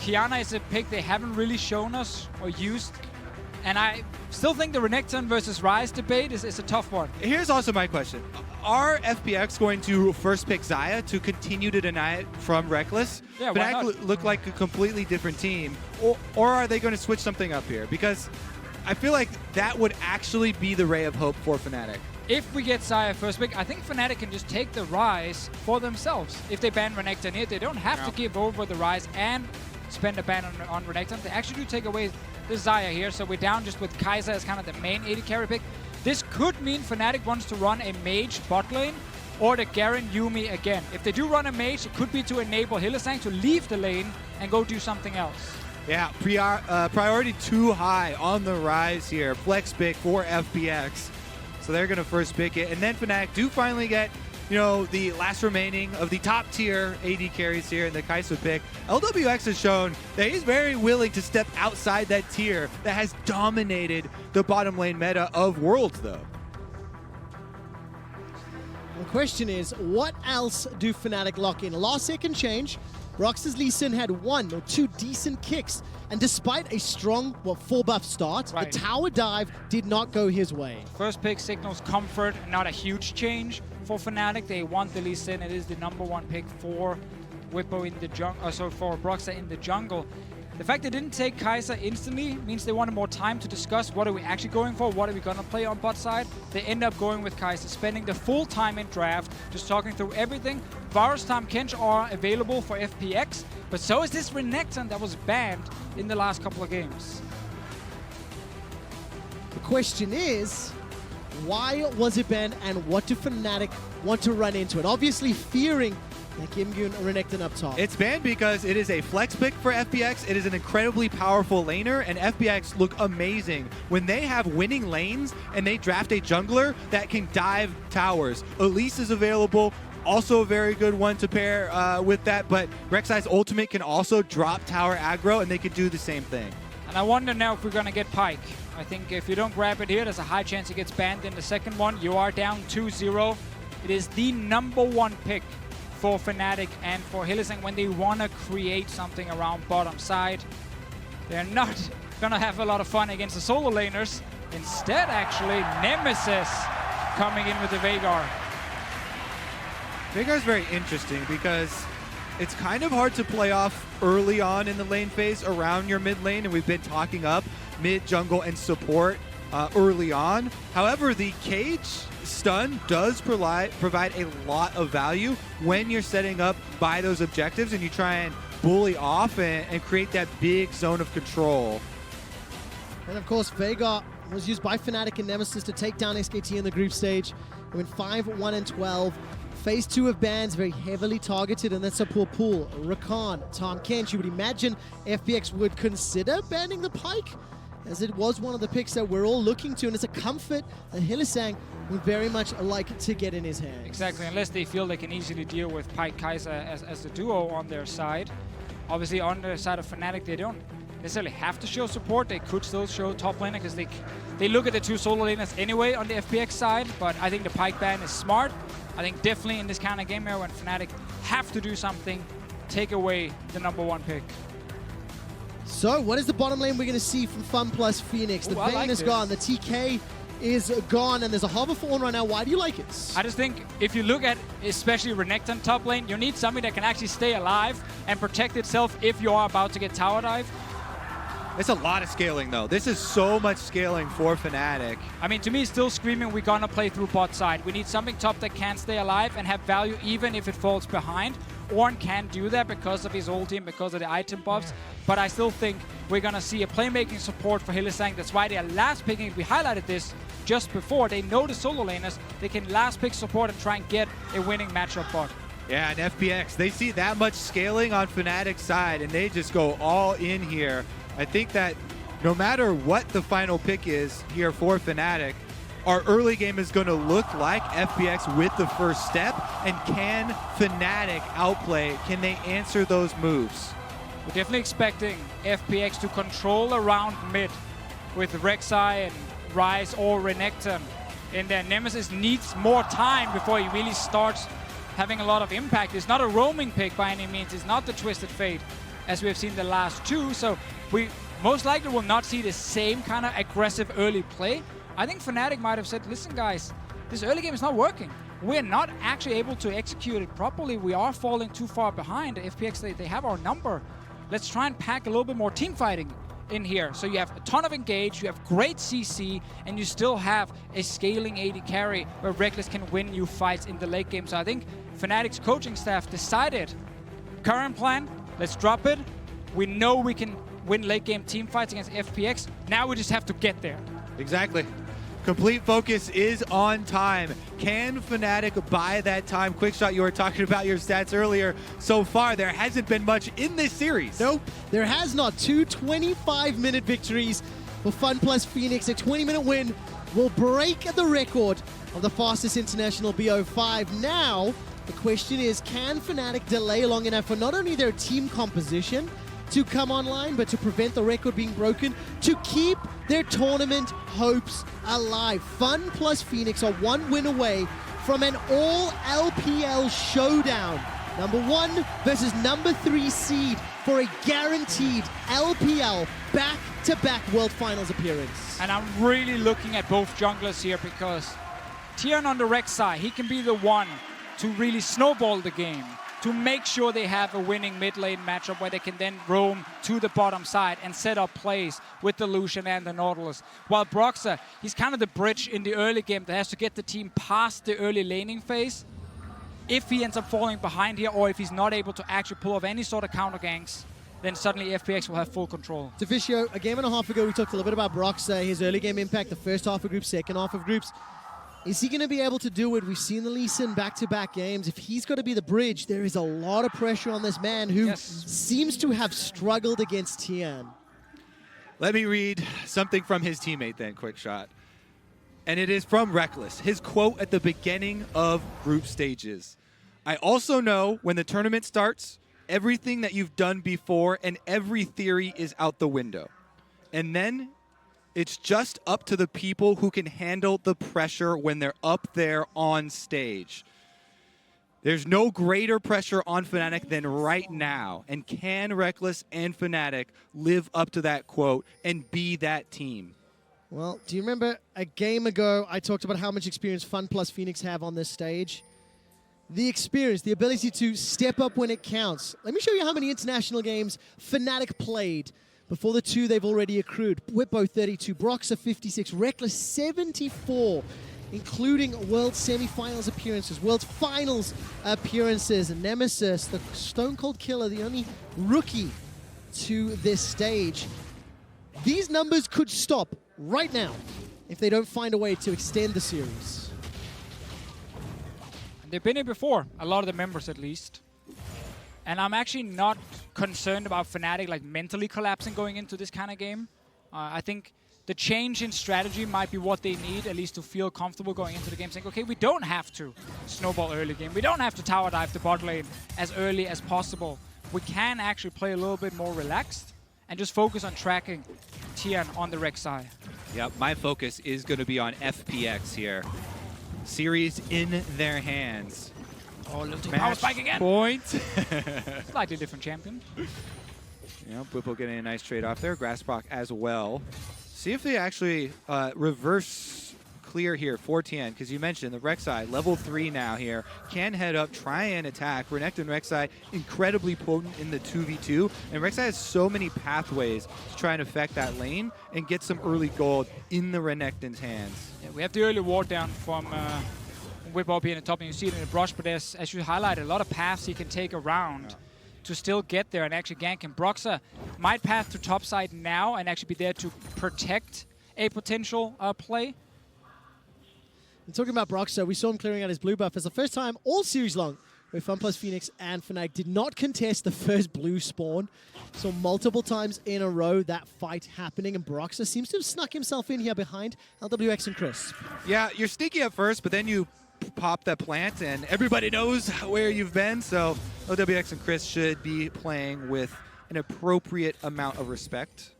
Kiana is a pick they haven't really shown us or used. And I still think the Renekton versus Ryze debate is a tough one. Here's also my question. Are FPX going to first pick Xayah to continue to deny it from Reckless? Yeah, but why not? look like a completely different team? Or are they going to switch something up here? Because I feel like that would actually be the ray of hope for Fnatic. If we get Xayah first pick, I think Fnatic can just take the Ryze for themselves. If they ban Renekton here, they don't have to give over the Ryze and spend a ban on Renekton. They actually do take away the Xayah here, so we're down just with Kai'Sa as kind of the main AD carry pick. This could mean Fnatic wants to run a mage bot lane or the Garen Yuumi again. If they do run a mage, it could be to enable Hylissang to leave the lane and go do something else. Yeah, priority too high on the Ryze here. Flex pick for FPX. So they're going to first pick it. And then Fnatic do finally get, you know, the last remaining of the top tier AD carries here in the Kai'Sa pick. LWX has shown that he's very willing to step outside that tier that has dominated the bottom lane meta of Worlds, though. The question is, what else do Fnatic lock in? Last second change, Rox's Lee Sin had 1 or 2 decent kicks, and despite a strong, full buff start, the tower dive did not go his way. First pick signals comfort, not a huge change for Fnatic. They want the Lee Sin. It is the #1 pick for Whippo in the jungle, for Broxah in the jungle. The fact they didn't take Kai'Sa instantly means they wanted more time to discuss what are we actually going for, what are we gonna play on bot side. They end up going with Kai'Sa, spending the full time in draft, just talking through everything. Varus, Tahm Kench are available for FPX, but so is this Renekton that was banned in the last couple of games. The question is, why was it banned and what do Fnatic want to run into it? Obviously fearing that Gimgun Renekton up top. It's banned because it is a flex pick for FPX. It is an incredibly powerful laner, and FPX look amazing when they have winning lanes and they draft a jungler that can dive towers. Elise is available, also a very good one to pair with that, but Rek'Sai's ultimate can also drop tower aggro, and they could do the same thing. And I wonder now if we're gonna get Pyke. I think if you don't grab it here, there's a high chance it gets banned in the second one. You are down 2-0. It is the #1 pick for Fnatic and for Hylissang when they want to create something around bottom side. They're not going to have a lot of fun against the solo laners. Instead, actually, Nemesis coming in with the Veigar. Veigar's very interesting because it's kind of hard to play off early on in the lane phase around your mid lane, and we've been talking up mid, jungle, and support early on. However, the cage stun does provide a lot of value when you're setting up by those objectives and you try and bully off and create that big zone of control. And of course, Veigar was used by Fnatic and Nemesis to take down SKT in the group stage. They went 5-1-12. Phase 2 of bans, very heavily targeted, and that's a pool. Rakan, Tahm Kench, you would imagine FPX would consider banning the Pyke, as it was one of the picks that we're all looking to, and it's a comfort that Hylissang would very much like to get in his hands. Exactly, unless they feel they can easily deal with Pyke Kai'Sa as the duo on their side. Obviously, on the side of Fnatic, they don't necessarily have to show support. They could still show top laner because they look at the 2 solo laners anyway on the FPX side, but I think the Pyke ban is smart. I think definitely in this kind of game here when Fnatic have to do something, take away the #1 pick. So, what is the bottom lane we're going to see from FunPlus Phoenix? The Vayne is gone, the TK is gone, and there's a Harbor Fallen right now. Why do you like it? I just think if you look at especially Renekton top lane, you need something that can actually stay alive and protect itself if you are about to get tower dive. It's a lot of scaling, though. This is so much scaling for Fnatic. I mean, to me, still screaming, we're gonna play through bot side. We need something top that can stay alive and have value even if it falls behind. Ornn can do that because of his ulti and because of the item buffs, but I still think we're gonna see a playmaking support for Hylissang. That's why they are last picking. We highlighted this just before. They know the solo laners. They can last pick support and try and get a winning matchup bot. Yeah, and FPX, they see that much scaling on Fnatic's side, and they just go all in here. I think that no matter what the final pick is here for Fnatic, our early game is going to look like FPX with the first step. And can Fnatic outplay? Can they answer those moves? We're definitely expecting FPX to control around mid with Rek'Sai and Ryze or Renekton. And then Nemesis needs more time before he really starts having a lot of impact. It's not a roaming pick by any means. It's not the Twisted Fate. as we have seen the last two. So we most likely will not see the same kind of aggressive early play. I think Fnatic might have said, listen guys, this early game is not working. We're not actually able to execute it properly. We are falling too far behind. FPX, they have our number. Let's try and pack a little bit more team fighting in here. So you have a ton of engage, you have great CC, and you still have a scaling AD carry where Reckless can win you fights in the late game. So I think Fnatic's coaching staff decided, current plan, let's drop it. We know we can win late game team fights against FPX. Now we just have to get there. Exactly. Complete focus is on time. Can Fnatic buy that time? Quickshot, you were talking about your stats earlier. So far, there hasn't been much in this series. Nope, there has not. 2 25-minute victories for Fun Plus Phoenix. A 20-minute win will break the record of the fastest international BO5. Now, the question is, can Fnatic delay long enough for not only their team composition to come online, but to prevent the record being broken, to keep their tournament hopes alive? Fun Plus Phoenix are one win away from an all LPL showdown. Number 1 versus number 3 seed for a guaranteed LPL back-to-back World Finals appearance. And I'm really looking at both junglers here because Tian on the Rex side, he can be the one to really snowball the game, to make sure they have a winning mid lane matchup where they can then roam to the bottom side and set up plays with the Lucian and the Nautilus. While Broxah, he's kind of the bridge in the early game that has to get the team past the early laning phase. If he ends up falling behind here, or if he's not able to actually pull off any sort of counter ganks, then suddenly FPX will have full control. Deficio, a game and a half ago, we talked a little bit about Broxah, his early game impact, the first half of groups, second half of groups. Is he going to be able to do it? We've seen the Lee Sin back-to-back games. If he's got to be the bridge, there is a lot of pressure on this man who seems to have struggled against Tian. Let me read something from his teammate then, Quickshot. And it is from Reckless. His quote at the beginning of group stages. I also know when the tournament starts, everything that you've done before and every theory is out the window. And then it's just up to the people who can handle the pressure when they're up there on stage. There's no greater pressure on Fnatic than right now. And can Reckless and Fnatic live up to that quote and be that team? Well, do you remember a game ago I talked about how much experience Fun Plus Phoenix have on this stage? The experience, the ability to step up when it counts. Let me show you how many international games Fnatic played before the 2 they've already accrued. Whippo 32, Broxah 56, Reckless 74, including World Semi-Finals appearances, World Finals appearances. Nemesis, the Stone Cold Killer, the only rookie to this stage. These numbers could stop right now if they don't find a way to extend the series. They've been here before, a lot of the members at least. And I'm actually not concerned about Fnatic like mentally collapsing going into this kind of game. I think the change in strategy might be what they need, at least to feel comfortable going into the game, saying, okay, we don't have to snowball early game. We don't have to tower dive the bot lane as early as possible. We can actually play a little bit more relaxed and just focus on tracking Tian on the Rex side. Yep, my focus is going to be on FPX here. Series in their hands. Oh, little power spike again. Point. Slightly different champion. Yeah, Whippo getting a nice trade off there. Grassproc as well. See if they actually reverse clear here for Tian, because you mentioned the Rek'Sai, level 3 now here, can head up, try and attack. Renekton Rek'Sai, incredibly potent in the 2v2, and Rek'Sai has so many pathways to try and affect that lane and get some early gold in the Renekton's hands. Yeah, we have the early ward down from Whip up here in the top, and you see it in the brush, but there's, as you highlighted, a lot of paths he can take around to still get there and actually gank him. Broxah might path to top side now and actually be there to protect a potential play. And talking about Broxah, we saw him clearing out his blue buff as the first time all series long where Fun Plus Phoenix and Fnatic did not contest the first blue spawn. So multiple times in a row that fight happening, and Broxah seems to have snuck himself in here behind LWX and Chris. Yeah, you're sneaky at first, but then you pop that plant and everybody knows where you've been, so LWX and Chris should be playing with an appropriate amount of respect.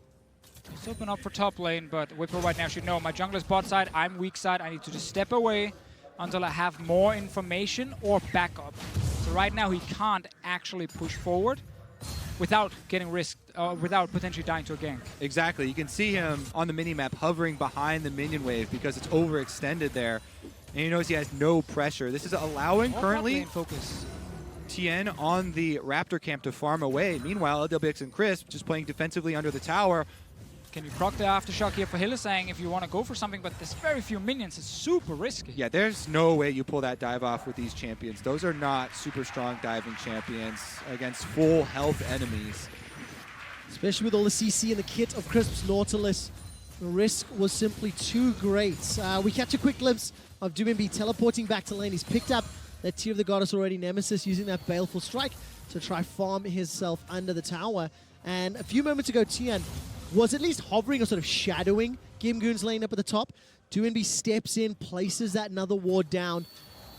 Let's open up for top lane, but Whipper right now should know my jungler's bot side, I'm weak side, I need to just step away until I have more information or backup. So right now he can't actually push forward. without getting risked, without potentially dying to a gank. Exactly. You can see him on the mini-map hovering behind the minion wave because it's overextended there. And you notice he has no pressure. This is allowing currently focus. Tien on the Raptor camp to farm away. Meanwhile, LWX and Crisp just playing defensively under the tower. Can you proc the Aftershock here for Hylissang if you want to go for something, but there's very few minions. It's super risky. Yeah, there's no way you pull that dive off with these champions. Those are not super strong diving champions against full health enemies. Especially with all the CC in the kit of Crisp's Nautilus. The risk was simply too great. We catch a quick glimpse of Doomb teleporting back to lane. He's picked up that Tear of the Goddess already, Nemesis using that Baleful Strike to try farm himself under the tower. And a few moments ago, Tien was at least hovering or sort of shadowing Gimgoon's lane up at the top. Doomb steps in, places that another ward down.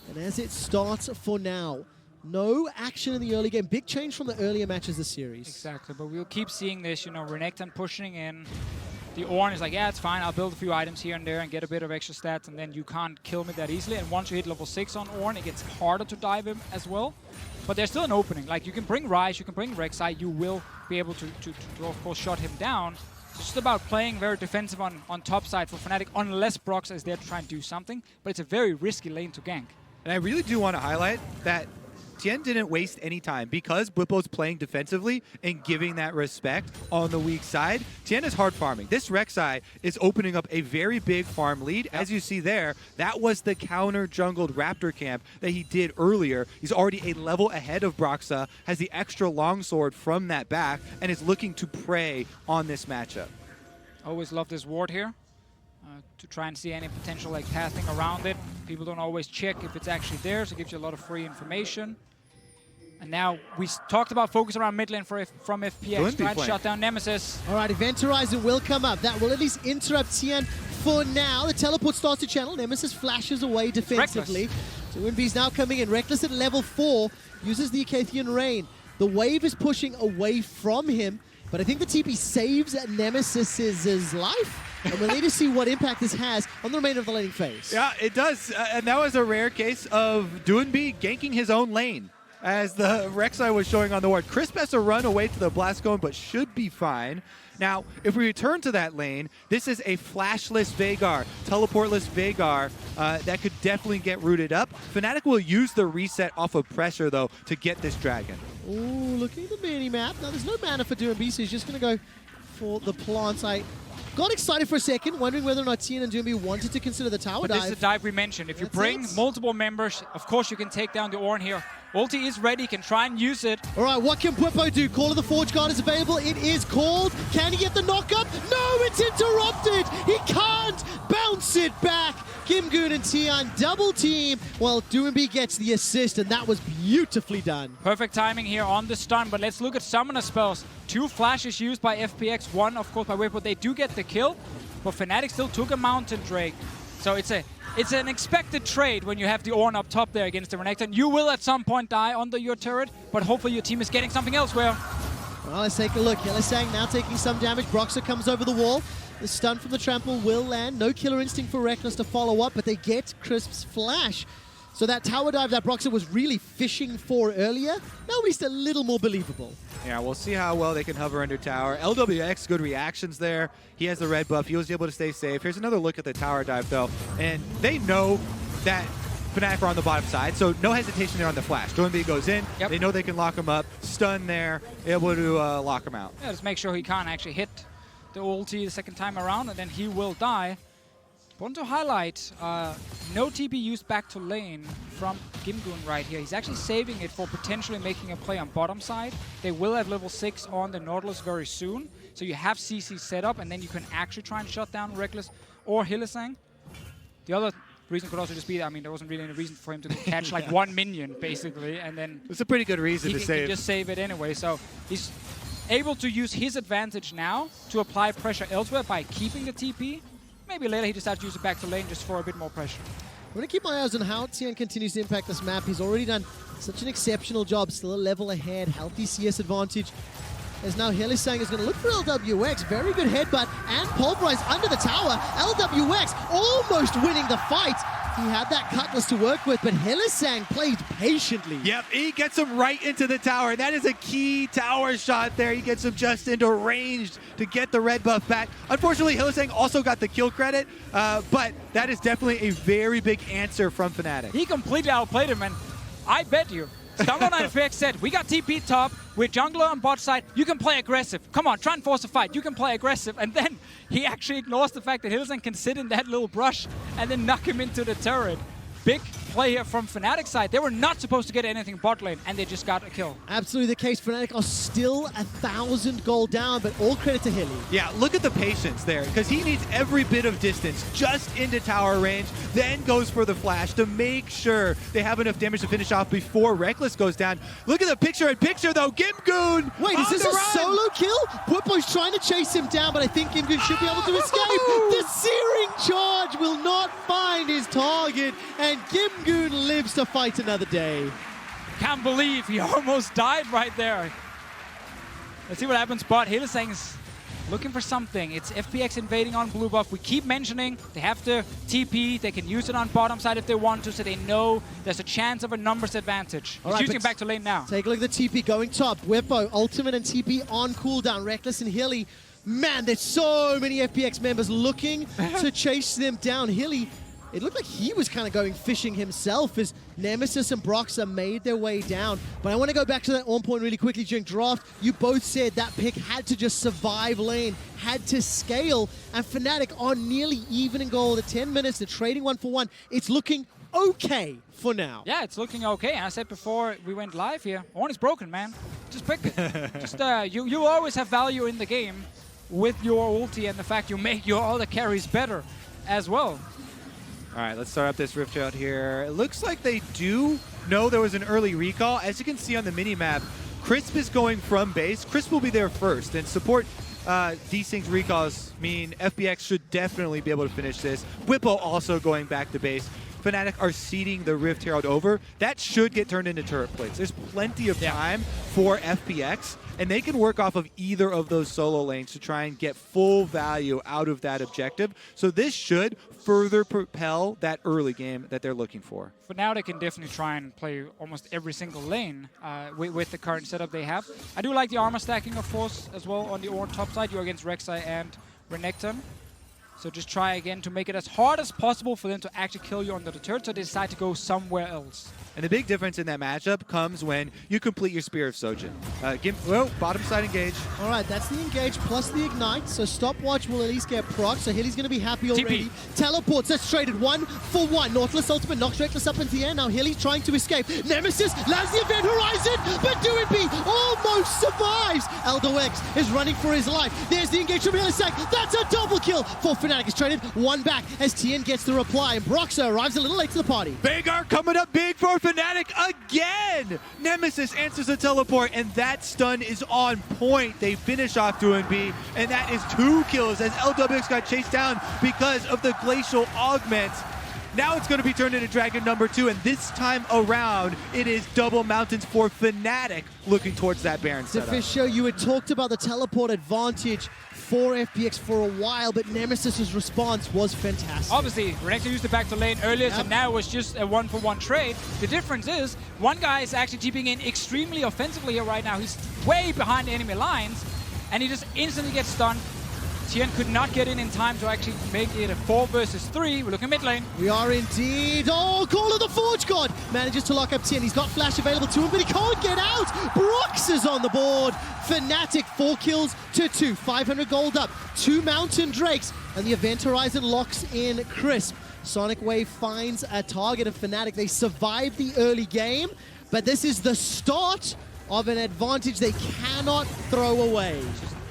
And as it starts for now, no action in the early game. Big change from the earlier matches this series. Exactly, but we'll keep seeing this, you know, Renekton pushing in. The Ornn is like, yeah, it's fine, I'll build a few items here and there and get a bit of extra stats, and then you can't kill me that easily. And once you hit level 6 on Ornn, it gets harder to dive him as well. But there's still an opening. Like, you can bring Ryze, you can bring Rek'Sai, you will be able to of course, shut him down. It's just about playing very defensive on top side for Fnatic, unless Brox is there to try and do something. But it's a very risky lane to gank. And I really do want to highlight that Tien didn't waste any time because Bwipo's playing defensively and giving that respect on the weak side. Tien is hard farming. This Rek'Sai is opening up a very big farm lead. As you see there, that was the counter jungled Raptor camp that he did earlier. He's already a level ahead of Broxa, has the extra longsword from that back, and is looking to prey on this matchup. Always love this ward here. To try and see any potential like pathing around it. People don't always check if it's actually there, so it gives you a lot of free information. And now we talked about focus around mid lane from FPX, trying to shut down Nemesis. All right, Event Horizon will come up. That will at least interrupt Tien for now. The teleport starts to channel. Nemesis flashes away defensively. So Doom's now coming in. Reckless at level 4, uses the Acathian Rain. The wave is pushing away from him, but I think the TP saves Nemesis's life. And we'll need to see what impact this has on the remainder of the laning phase. Yeah, it does. And that was a rare case of Doomb ganking his own lane, as the Rek'Sai was showing on the ward. Crisp has to run away to the Blast Cone, but should be fine. Now, if we return to that lane, this is a flashless Veigar, teleportless Veigar that could definitely get rooted up. Fnatic will use the reset off of pressure, though, to get this dragon. Ooh, looking at the mini-map. Now, there's no mana for Doomb, so he's just going to go for the plants. I got excited for a second, wondering whether or not Tien and Doomb wanted to consider the tower dive. This is the dive we mentioned. If you bring multiple members, of course you can take down the Ornn here. Ulti is ready, can try and use it. All right, what can Bwipo do? Call of the Forge Guard is available. It is called. Can he get the knockup? No, it's interrupted. He can't bounce it back. Gimgoon and Tien double team while Doomb gets the assist, and that was beautifully done. Perfect timing here on the stun, but let's look at summoner spells. 2 flashes used by FPX, 1 of course by Bwipo. They do get the kill, but Fnatic still took a Mountain Drake. So it's an expected trade when you have the Ornn up top there against the Renekton. You will at some point die under your turret, but hopefully your team is getting something elsewhere. Well, let's take a look. Hylissang now taking some damage. Broxa comes over the wall. The stun from the trample will land. No killer instinct for Reckless to follow up, but they get Crisp's flash. So that tower dive that Broxa was really fishing for earlier, now at least a little more believable. Yeah, we'll see how well they can hover under tower. LWX, good reactions there. He has the red buff. He was able to stay safe. Here's another look at the tower dive, though. And they know that Fnatic are on the bottom side, so no hesitation there on the flash. Doomb goes in. Yep. They know they can lock him up. Stun there, able to lock him out. Yeah, just make sure he can't actually hit the ulti the second time around, and then he will die. Want to highlight, no TP used back to lane from Gimgoon right here. He's actually saving it for potentially making a play on bottom side. They will have level 6 on the Nautilus very soon, so you have CC set up, and then you can actually try and shut down Reckless or Hylissang. The other reason could also just be that, I mean, there wasn't really any reason for him to catch like 1 minion, basically, and then it's a pretty good reason to save. He can just save it anyway, so he's able to use his advantage now to apply pressure elsewhere by keeping the TP. Maybe later he decides to use it back to lane just for a bit more pressure. I'm going to keep my eyes on how Tien continues to impact this map. He's already done such an exceptional job, still a level ahead, healthy CS advantage. As now Hylissang is going to look for LWX, very good headbutt, and pulverize under the tower. LWX almost winning the fight. He had that Cutlass to work with, but Hylissang played patiently. Yep, he gets him right into the tower. That is a key tower shot there. He gets him just into range to get the red buff back. Unfortunately, Hylissang also got the kill credit, but that is definitely a very big answer from Fnatic. He completely outplayed him, and I bet you, Stumble and FPX said, we got TP top, with jungler on bot side, you can play aggressive. Come on, try and force a fight, you can play aggressive. And then he actually ignores the fact that Hylissang can sit in that little brush and then knock him into the turret. Big play here from Fnatic side. They were not supposed to get anything bot lane, and they just got a kill. Absolutely the case. Fnatic are still 1,000 gold down, but all credit to Hilly. Yeah, look at the patience there, because he needs every bit of distance just into tower range, then goes for the flash to make sure they have enough damage to finish off before Reckless goes down. Look at the picture-in-picture, though. Gimgoon! Wait, is this a solo kill? Purpo's trying to chase him down, but I think Gimgoon should be able to escape. The Searing Charge will not find his target, and Gimgoon lives to fight another day. Can't believe he almost died right there. Let's see what happens, but Hylissang's looking for something. It's FPX invading on blue buff. We keep mentioning they have to TP. They can use it on bottom side if they want to, so they know there's a chance of a numbers advantage. He's using it back to lane now. Take a look at the TP going top. Whippo, ultimate and TP on cooldown. Reckless and Hilly. Man, there's so many FPX members looking to chase them down. Hilly, it looked like he was kind of going fishing himself as Nemesis and Broxah made their way down. But I want to go back to that on point really quickly during draft. You both said that pick had to just survive lane, had to scale, and Fnatic are nearly even in gold at 10 minutes. They're trading 1-for-1. It's looking okay for now. Yeah, it's looking okay. And I said before we went live here, Ornn is broken, man. Just pick it. Just you always have value in the game with your ulti and the fact you make your other carries better as well. All right, let's start up this Rift out here. It looks like they do know there was an early recall. As you can see on the mini-map, Crisp is going from base. Crisp will be there first, and support desync recalls mean FPX should definitely be able to finish this. Whippo also going back to base. Fnatic are seeding the Rift Herald over. That should get turned into turret plates. There's plenty of time for FPX, and they can work off of either of those solo lanes to try and get full value out of that objective. So this should further propel that early game that they're looking for. For now, they can definitely try and play almost every single lane with the current setup they have. I do like the armor stacking, of course, as well on the Ornn top side. You're against Rek'Sai and Renekton. So just try again to make it as hard as possible for them to actually kill you under the turret, so they decide to go somewhere else. And the big difference in that matchup comes when you complete your Spear of Sojin. Bottom side engage. All right, that's the engage plus the ignite. So stopwatch will at least get proc. So Hilly's going to be happy already. TP. Teleports. That's traded 1-for-1. Nautilus ultimate knocks Reckless up into the air. Now Hilly trying to escape. Nemesis lands the event horizon, but Do It Be almost survives. Eldo X is running for his life. There's the engage from Hylissang. That's a double kill for Fnatic. Is traded one back as Tien gets the reply, and Broxah arrives a little late to the party. Veigar coming up big for Fnatic again! Nemesis answers the teleport, and that stun is on point. They finish off Do It Be, and that is 2 kills as LWX got chased down because of the Glacial Augment. Now it's going to be turned into Dragon number 2, and this time around, it is double mountains for Fnatic looking towards that Baron setup. Fisher, you had talked about the teleport advantage for FPX for a while, but Nemesis's response was fantastic. Obviously, Renekton used it back to lane earlier, so now it was just a 1-for-1 trade. The difference is, one guy is actually TPing in extremely offensively here right now. He's way behind the enemy lines, and he just instantly gets stunned. Tien could not get in time to actually make it a 4 versus 3. We're looking mid lane. We are indeed. Oh, Call of the Forge God manages to lock up Tien. He's got flash available to him, but he can't get out. Brox is on the board. Fnatic 4 kills to 2. 500 gold up. 2 Mountain Drakes. And the event horizon locks in Crisp. Sonic Wave finds a target of Fnatic. They survive the early game, but this is the start of an advantage they cannot throw away.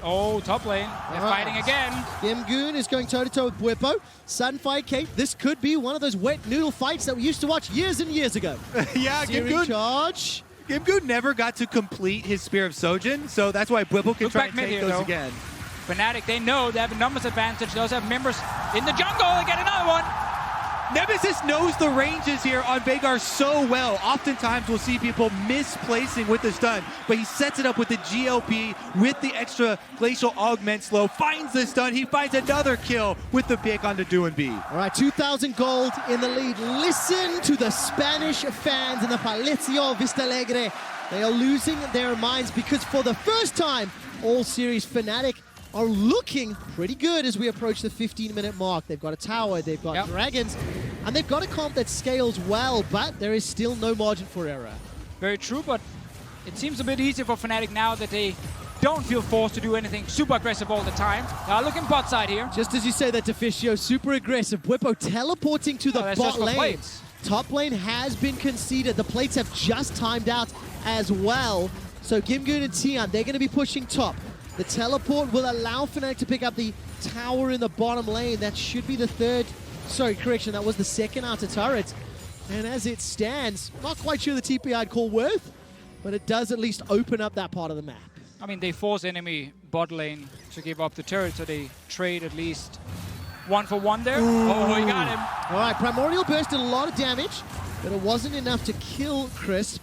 Oh, top lane. They're fighting again. Gimgoon is going toe-to-toe with Whippo. Sudden fight, Kate. This could be one of those wet noodle fights that we used to watch years and years ago. Yeah, Searing charge. Gimgoon never got to complete his Spear of Sojin, so that's why Whippo can try and take those again. Fnatic, they know they have a numbers advantage. They also have members in the jungle. They get another one. Nemesis knows the ranges here on Veigar so well. Oftentimes we'll see people misplacing with the stun, but he sets it up with the GLP with the extra Glacial Augment slow, finds the stun, he finds another kill with the pick onto Duanbi. All right, 2,000 gold in the lead. Listen to the Spanish fans in the Palacio Vista Alegre. They are losing their minds because for the first time all series, Fnatic are looking pretty good as we approach the 15-minute mark. They've got a tower, they've got dragons, and they've got a comp that scales well, but there is still no margin for error. Very true, but it seems a bit easier for Fnatic now that they don't feel forced to do anything super aggressive all the time. They are looking bot side here. Just as you say that, Deficio, super aggressive. Bwipo teleporting to the bot lane. Top lane has been conceded. The plates have just timed out as well. So Gimgoon and Tian, they're going to be pushing top. The teleport will allow Fnatic to pick up the tower in the bottom lane. That should be the third, sorry, correction, that was the second outer turret. And as it stands, not quite sure the TP I'd call worth, but it does at least open up that part of the map. I mean, they force enemy bot lane to give up the turret, so they trade at least 1-for-1 there. Ooh. Oh, he got him. All right, Primordial Burst did a lot of damage, but it wasn't enough to kill Crisp.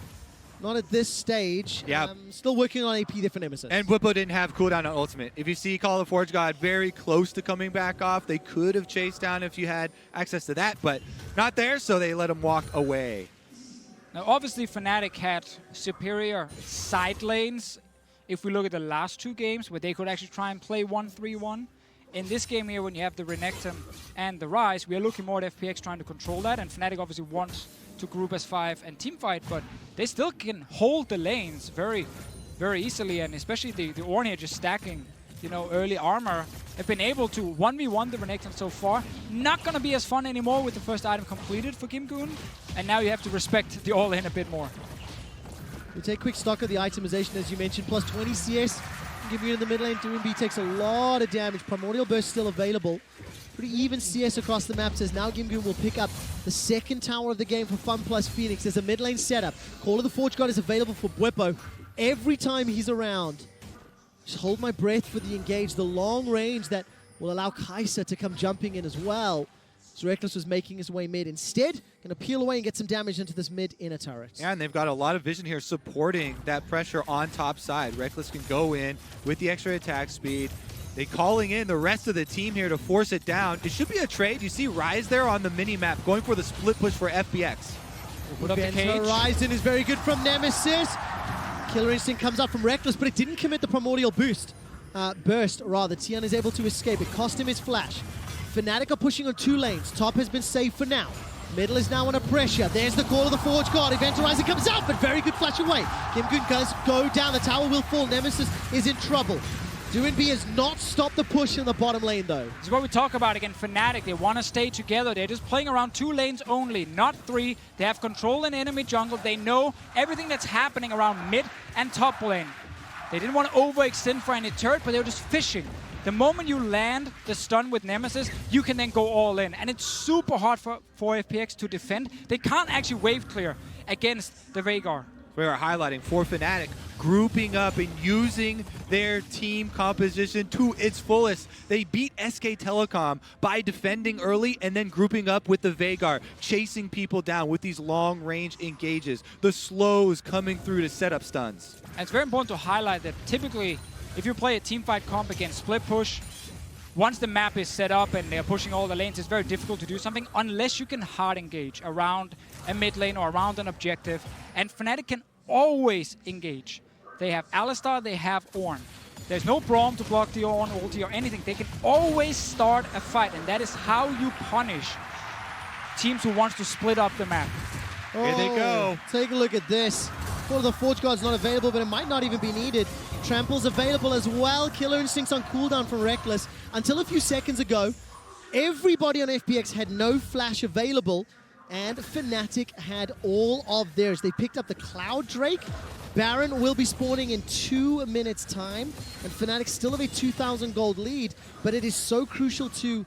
Not at this stage. Yeah. Still working on AP there for Nemesis. And Bwipo didn't have cooldown on ultimate. If you see Call of Forge God very close to coming back off, they could have chased down if you had access to that, but not there, so they let him walk away. Now, obviously, Fnatic had superior side lanes. If we look at the last two games, where they could actually try and play 1-3-1. In this game here, when you have the Renekton and the Ryze, we are looking more at FPX trying to control that, and Fnatic obviously wants to group as 5 and teamfight, but they still can hold the lanes very, very easily, and especially the Ornn here just stacking, you know, early armor, have been able to 1v1 the Renekton so far. Not gonna be as fun anymore with the first item completed for Gimgoon, and now you have to respect the all-in a bit more. We take quick stock of the itemization, as you mentioned, plus 20 CS. Gimgoon in the mid lane, Duanbi takes a lot of damage. Primordial Burst still available. Pretty even CS across the map, says now Gimgoon will pick up the second tower of the game for Fun plus Phoenix. There's a mid lane setup. Call of the Forge God is available for Bwipo every time he's around. Just hold my breath for the engage, the long range that will allow Kai'Sa to come jumping in as well. So Reckless was making his way mid. Instead, going to peel away and get some damage into this mid inner turret. Yeah, and they've got a lot of vision here supporting that pressure on top side. Reckless can go in with the extra attack speed. They calling in the rest of the team here to force it down. It should be a trade. You see Ryze there on the mini-map going for the split push for FPX. Put up the cage. Horizon is very good from Nemesis. Killer Instinct comes up from Reckless, but it didn't commit the Primordial burst. Tian is able to escape. It cost him his flash. Fnatic are pushing on two lanes. Top has been saved for now. Middle is now under pressure. There's the call of the Forge God. Event Horizon comes out, but very good flash away. Gimgoon does go down. The tower will fall. Nemesis is in trouble. Duanbi has not stopped the push in the bottom lane, though. This is what we talk about again. Fnatic, they want to stay together. They're just playing around 2 lanes only, not 3. They have control in enemy jungle. They know everything that's happening around mid and top lane. They didn't want to overextend for any turret, but they were just fishing. The moment you land the stun with Nemesis, you can then go all in. And it's super hard for FPX to defend. They can't actually wave clear against the Veigar. We are highlighting for Fnatic, grouping up and using their team composition to its fullest. They beat SK Telecom by defending early and then grouping up with the Veigar, chasing people down with these long-range engages. The slows coming through to set up stuns. And it's very important to highlight that typically, if you play a teamfight comp against split push, once the map is set up and they're pushing all the lanes, it's very difficult to do something unless you can hard engage around a mid lane or around an objective. And Fnatic can always engage. They have Alistar, they have Ornn. There's no Braum to block the Ornn ulti or anything. They can always start a fight, and that is how you punish teams who want to split up the map. Here they go. Take a look at this. Call of the Forge God's not available, but it might not even be needed. Trample's available as well. Killer Instinct's on cooldown from Reckless. Until a few seconds ago, everybody on FPX had no flash available, and Fnatic had all of theirs. They picked up the Cloud Drake. Baron will be spawning in 2 minutes' time, and Fnatic still have a 2,000 gold lead, but it is so crucial to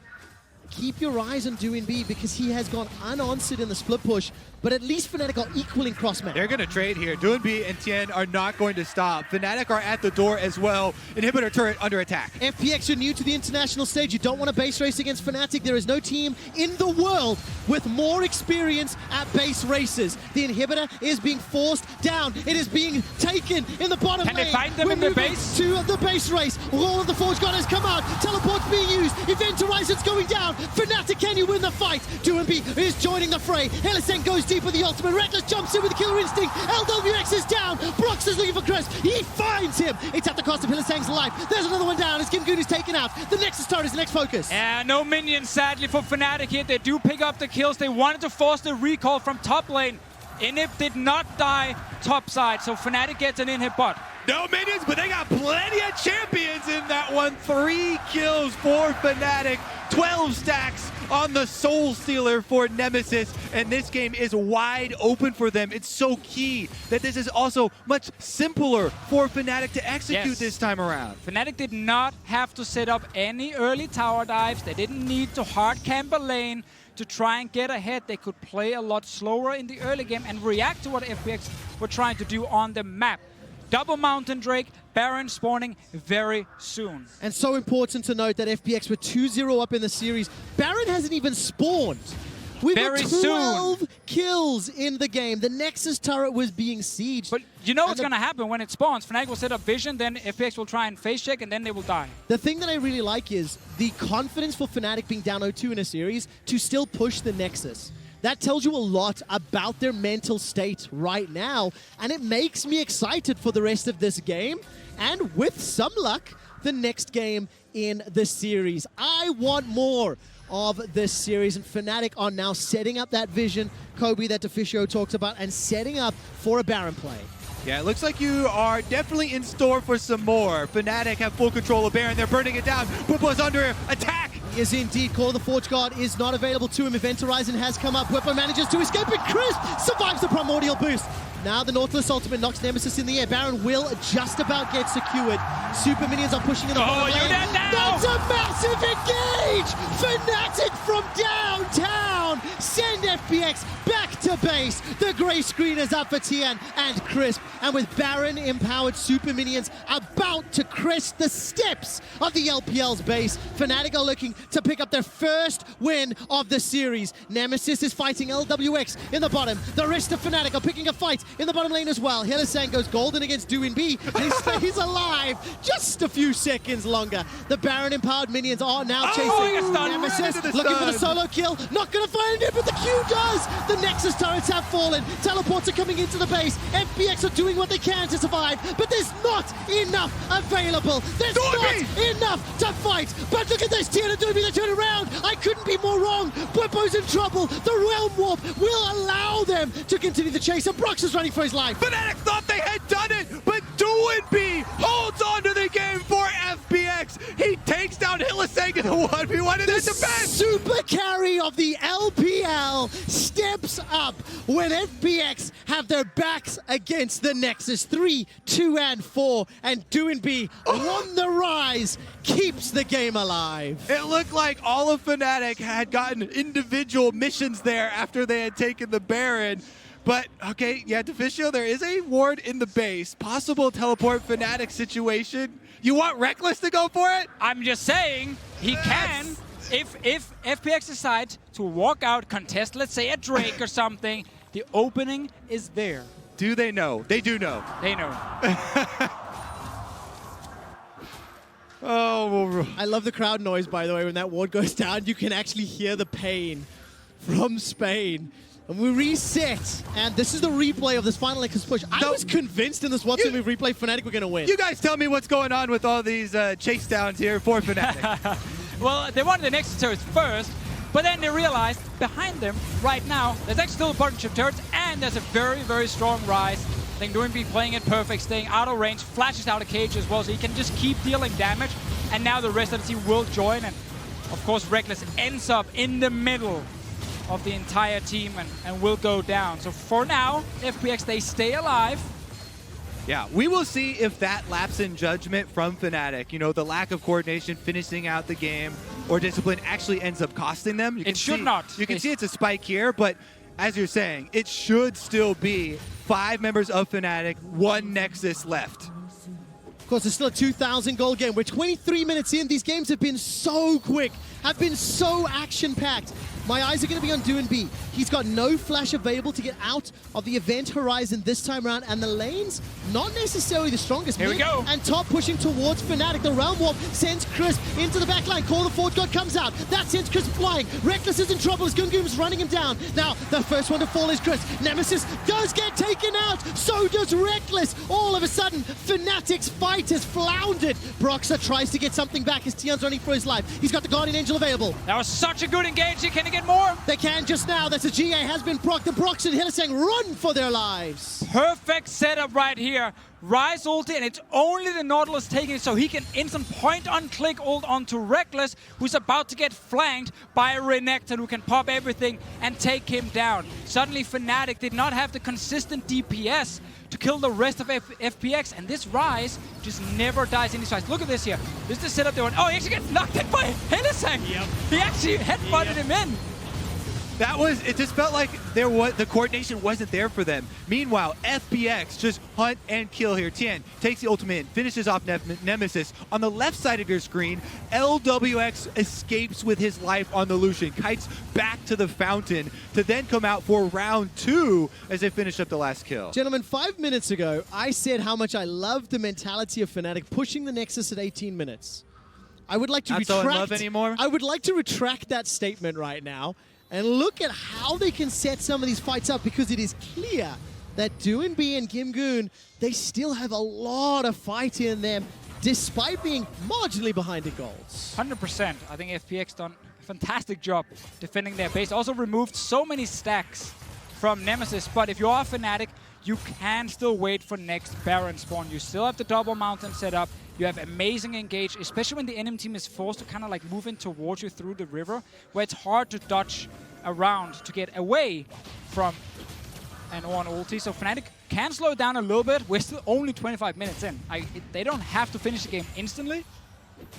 keep your eyes on DoinB because he has gone unanswered in the split push, but at least Fnatic are equal in cross-map. They're going to trade here. DoinB and Tien are not going to stop. Fnatic are at the door as well. Inhibitor turret under attack. FPX, you're new to the international stage. You don't want to base race against Fnatic. There is no team in the world with more experience at base races. The Inhibitor is being forced down. It is being taken in the bottom lane. Can they find them in the base? To the base race. All of the Forge God has come out. Teleport's being used. Event Horizon's going down. Fnatic, can you win the fight? DoinB is joining the fray. Hellesang goes deep with the ultimate. Reckless jumps in with the killer instinct. LWX is down. Brox is looking for Crisp. He finds him. It's at the cost of Hellesang's life. There's another one down as Kim Goon is taken out. The Nexus turret is the next focus. Yeah, no minions, sadly, for Fnatic here. They do pick up the kills. They wanted to force the recall from top lane. Inhib did not die top side, so Fnatic gets an Inhib bot. No minions, but they got plenty of champions in that one. 3 kills for Fnatic. 12 stacks on the Soul Stealer for Nemesis, and this game is wide open for them. It's so key that this is also much simpler for Fnatic to execute this time around. Fnatic did not have to set up any early tower dives. They didn't need to hard camp a lane to try and get ahead. They could play a lot slower in the early game and react to what FPX were trying to do on the map. Double Mountain Drake, Baron spawning very soon. And so important to note that FPX were 2-0 up in the series. Baron hasn't even spawned. We were 12 kills in the game. The Nexus turret was being sieged. But you know what's going to happen when it spawns. Fnatic will set up vision, then FPX will try and face check, and then they will die. The thing that I really like is the confidence for Fnatic being down 0-2 in a series to still push the Nexus. That tells you a lot about their mental state right now, and it makes me excited for the rest of this game, and with some luck, the next game in the series. I want more of this series, and Fnatic are now setting up that vision, Kobe, that Deficio talked about, and setting up for a Baron play. Yeah, it looks like you are definitely in store for some more. Fnatic have full control of Baron. They're burning it down. Bwipo's under attack. He is indeed. Call of the Forge Guard is not available to him. Event Horizon has come up. Bwipo manages to escape, and Crisp survives the primordial boost. Now the Nautilus ultimate knocks Nemesis in the air. Baron will just about get secured. Super minions are pushing in the bottom lane. That's a massive engage! Fnatic from downtown send FPX back to base. The gray screen is up for Tien and Crisp. And with Baron empowered super minions about to crest the steps of the LPL's base, Fnatic are looking to pick up their first win of the series. Nemesis is fighting LWX in the bottom. The rest of Fnatic are picking a fight in the bottom lane as well. Hellesang goes golden against DoinB, and he stays alive just a few seconds longer. The Baron empowered minions are now chasing Nemesis, looking for the solo kill. Not going to find it, but the Q does. The Nexus turrets have fallen. Teleports are coming into the base. FPX are doing what they can to survive, but there's not enough available. There's not enough to fight. But look at this, Tien and DoinB, they turn around. I couldn't be more wrong. Bwipo's in trouble. The Realm Warp will allow them to continue the chase, and Brox is running for his life. Fnatic thought they had done it, but DoinB holds on to the game for FPX. He takes down Hellesang in the 1v1 and then defense. Super carry of the LPL steps up when FPX have their backs against the Nexus. 3, 2, and 4, and DoinB on the rise keeps the game alive. It looked like all of Fnatic had gotten individual missions there after they had taken the Baron. But, okay, yeah, Deficio, there is a ward in the base. Possible teleport Fnatic situation. You want Reckless to go for it? I'm just saying, he can. If FPX decides to walk out, contest, let's say, a Drake or something, the opening is there. Do they know? They do know. They know. Oh, I love the crowd noise, by the way. When that ward goes down, you can actually hear the pain from Spain. And we reset, and this is the replay of this final Nexus push. I was convinced in this What's Move replay Fnatic were going to win. You guys tell me what's going on with all these chase downs here for Fnatic. Well, they wanted the Nexus turrets first, but then they realized behind them right now, there's actually still a bunch of turrets, and there's a very, very strong rise. I think DoinB playing it perfect, staying out of range, flashes out of cage as well, so he can just keep dealing damage. And now the rest of the team will join, and of course Reckless ends up in the middle of the entire team and will go down. So for now, FPX, they stay alive. Yeah, we will see if that lapse in judgment from Fnatic, you know, the lack of coordination finishing out the game, or discipline actually ends up costing them. You can It should see, not. You can see it's a spike here, but as you're saying, it should still be 5 members of Fnatic, 1 Nexus left. Of course, it's still a 2,000 goal game. We're 23 minutes in. These games have been so quick, have been so action-packed. My eyes are going to be on Doinb. He's got no flash available to get out of the event horizon this time around, and the lanes, not necessarily the strongest. Here we go. And top pushing towards Fnatic. The Realm Warp sends Chris into the backline. Call the Forge God comes out. That sends Chris flying. Reckless is in trouble as Gungun's running him down. Now, the first one to fall is Chris. Nemesis does get taken out. So does Reckless. All of a sudden, Fnatic's fight has floundered. Broxah tries to get something back as Tion's running for his life. He's got the Guardian Angel available. That was such a good engagement. Can he get more? They can just now. That's a GA has been procced. The Brox and Hylissang run for their lives. Perfect setup right here. Rise ulti, and it's only the Nautilus taking it, so he can instant point-on-click ult onto Reckless, who's about to get flanked by Renekton, who can pop everything and take him down. Suddenly, Fnatic did not have the consistent DPS to kill the rest of FPX, and this Rise just never dies in these fights. Look at this here. This is the setup they want. Oh, he actually gets knocked in by Hylissang. Yep. He actually headbutted him in. That was, it just felt like the coordination wasn't there for them. Meanwhile, FPX just hunt and kill here. Tien takes the ultimate in, finishes off Nemesis. On the left side of your screen, LWX escapes with his life on the Lucian, kites back to the fountain to then come out for round 2 as they finish up the last kill. Gentlemen, 5 minutes ago, I said how much I love the mentality of Fnatic pushing the Nexus at 18 minutes. I would like to Not so in love anymore? I would like to retract that statement right now and look at how they can set some of these fights up, because it is clear that Doinb and Gimgoon, they still have a lot of fight in them, despite being marginally behind in goals. 100%. I think FPX done a fantastic job defending their base. Also removed so many stacks from Nemesis, but if you are Fnatic, you can still wait for next Baron spawn. You still have the double mountain set up. You have amazing engage, especially when the enemy team is forced to kind of like move in towards you through the river, where it's hard to dodge around to get away from an on ulti. So Fnatic can slow it down a little bit. We're still only 25 minutes in. They don't have to finish the game instantly,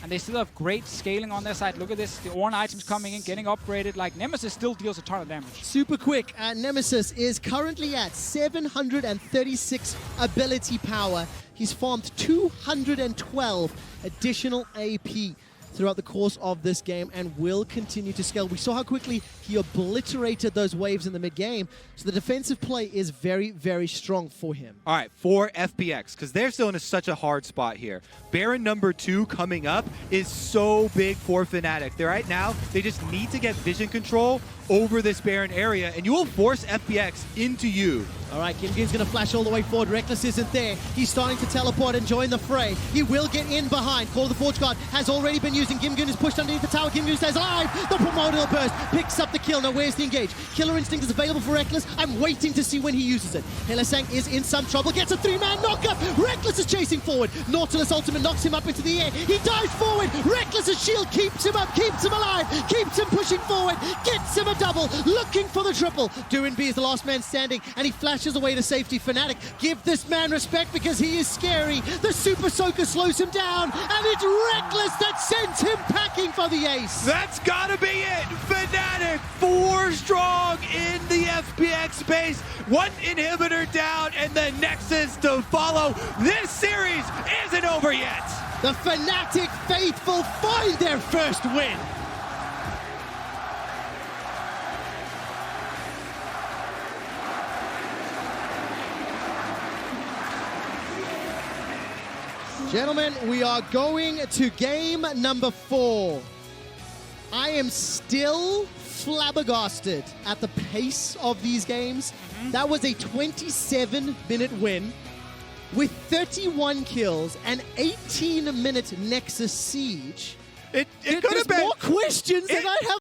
and they still have great scaling on their side. Look at this, the Ornn items coming in, getting upgraded. Like, Nemesis still deals a ton of damage. Super quick, Nemesis is currently at 736 ability power. He's farmed 212 additional AP throughout the course of this game and will continue to scale. We saw how quickly he obliterated those waves in the mid-game, so the defensive play is very, very strong for him. All right, for FPX, because they're still in such a hard spot here. Baron number 2 coming up is so big for Fnatic. Right now, they just need to get vision control over this Baron area, and you will force FPX into you. All right, Gimgoon's going to flash all the way forward. Reckless isn't there. He's starting to teleport and join the fray. He will get in behind. Call of the Forge God has already been using. Gimgoon is pushed underneath the tower. Gimgoon stays alive. The primordial burst picks up the kill. Now, where's the engage? Killer Instinct is available for Reckless. I'm waiting to see when he uses it. Hylissang is in some trouble. Gets a 3-man knockup. Reckless is chasing forward. Nautilus ultimate knocks him up into the air. He dives forward. Reckless's shield keeps him up, keeps him alive, keeps him pushing forward, gets him a double, looking for the triple. Doinb is the last man standing, and he flashes away to safety. Fnatic, give this man respect because he is scary. The Super Soaker slows him down, and it's Reckless that sends him packing for the ace. That's gotta be it! Fnatic 4 strong in the FPX base. 1 inhibitor down, and the Nexus to follow. This series isn't over yet! The Fnatic faithful find their first win. Gentlemen, we are going to game number 4. I am still flabbergasted at the pace of these games. That was a 27-minute win with 31 kills and 18-minute Nexus siege. It could have been more questions than I have